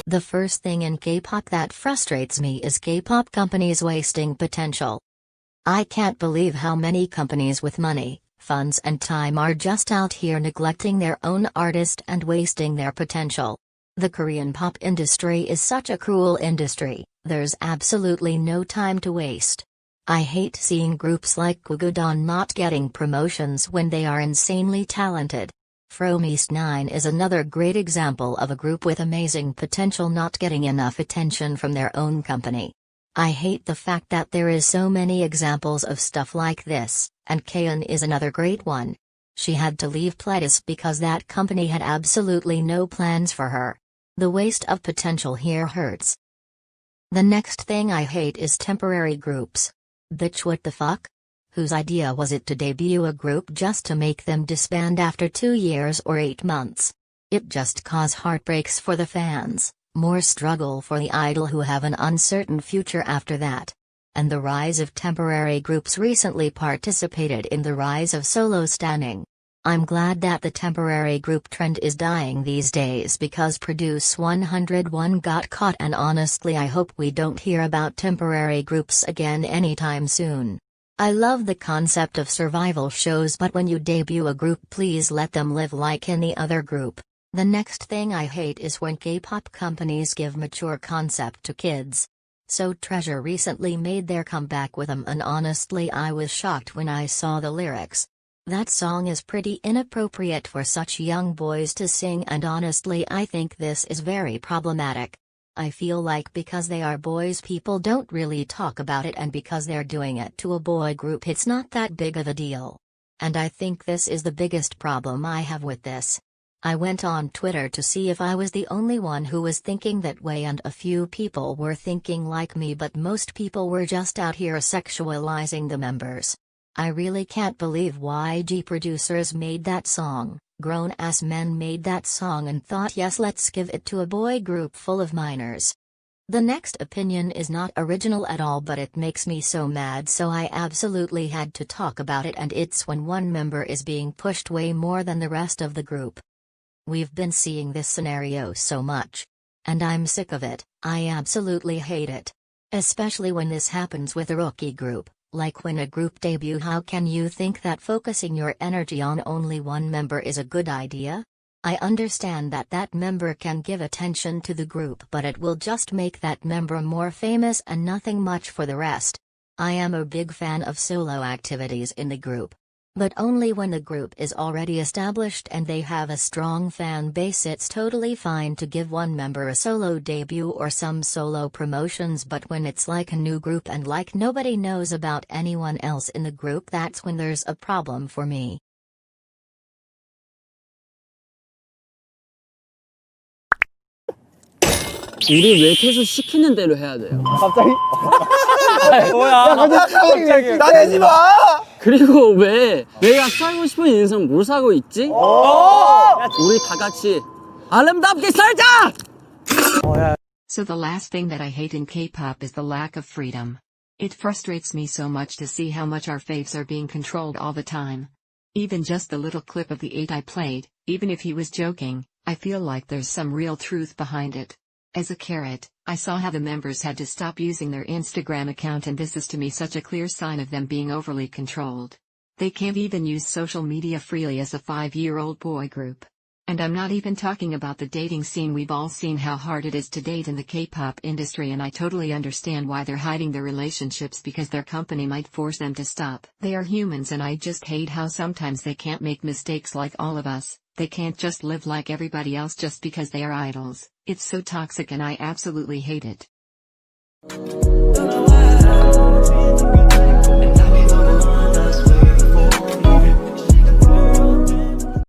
The first thing in K-pop that frustrates me is K-pop companies wasting potential. I can't believe how many companies with money, funds and time are just out here neglecting their own artist and wasting their potential. The Korean pop industry is such a cruel industry, there's absolutely no time to waste. I hate seeing groups like Gugudan not getting promotions when they are insanely talented. From East 9 is another great example of a group with amazing potential not getting enough attention from their own company. I hate the fact that there is so many examples of stuff like this, and Kaeun is another great one. She had to leave Pledis because that company had absolutely no plans for her. The waste of potential here hurts. The next thing I hate is temporary groups. Bitch, what the fuck? Whose idea was it to debut a group just to make them disband after 2 years or 8 months? It just caused heartbreaks for the fans, more struggle for the idol who have an uncertain future after that. And the rise of temporary groups recently participated in the rise of solo standing. I'm glad that the temporary group trend is dying these days because Produce 101 got caught, and honestly I hope we don't hear about temporary groups again anytime soon. I love the concept of survival shows, but when you debut a group, please let them live like any other group. The next thing I hate is when K-pop companies give mature concept to kids. So Treasure recently made their comeback with them, and honestly I was shocked when I saw the lyrics. That song is pretty inappropriate for such young boys to sing, and honestly I think this is very problematic. I feel like because they are boys people don't really talk about it, and because they're doing it to a boy group it's not that big of a deal. And I think this is the biggest problem I have with this. I went on Twitter to see if I was the only one who was thinking that way, and a few people were thinking like me, but most people were just out here sexualizing the members. I really can't believe YG producers made that song. Grown-ass men made that song and thought, yes, let's give it to a boy group full of minors. The next opinion is not original at all, but it makes me so mad, so I absolutely had to talk about it, and it's when one member is being pushed way more than the rest of the group. We've been seeing this scenario so much. And I'm sick of it. I absolutely hate it. Especially when this happens with a rookie group. Like when a group debut, how can you think that focusing your energy on only one member is a good idea? I understand that that member can give attention to the group, but it will just make that member more famous and nothing much for the rest. I am a big fan of solo activities in the group. But only when the group is already established and they have a strong fan base. It's totally fine to give one member a solo debut or some solo promotions, but when it's like a new group and like nobody knows about anyone else in the group, that's when there's a problem for me. 우리 왜 계속 시키는 대로 해야 돼요? 갑자기? 뭐야? 갑자기 나대지 마! 그리고 왜 내가 살고 싶은 인생 뭘 살고 있지? 우리 다 같이 아름답게 살자! So the last thing that I hate in K-pop is the lack of freedom. It frustrates me so much to see how much our faves are being controlled all the time. Even just the little clip of the 8 I played, even if he was joking, I feel like there's some real truth behind it. As a carrot, I saw how the members had to stop using their Instagram account, and this is to me such a clear sign of them being overly controlled. They can't even use social media freely as a 5-year-old boy group. And I'm not even talking about the dating scene. We've all seen how hard it is to date in the K-pop industry, and I totally understand why they're hiding their relationships, because their company might force them to stop. They are humans, and I just hate how sometimes they can't make mistakes like all of us. They can't just live like everybody else just because they are idols. It's so toxic and I absolutely hate it.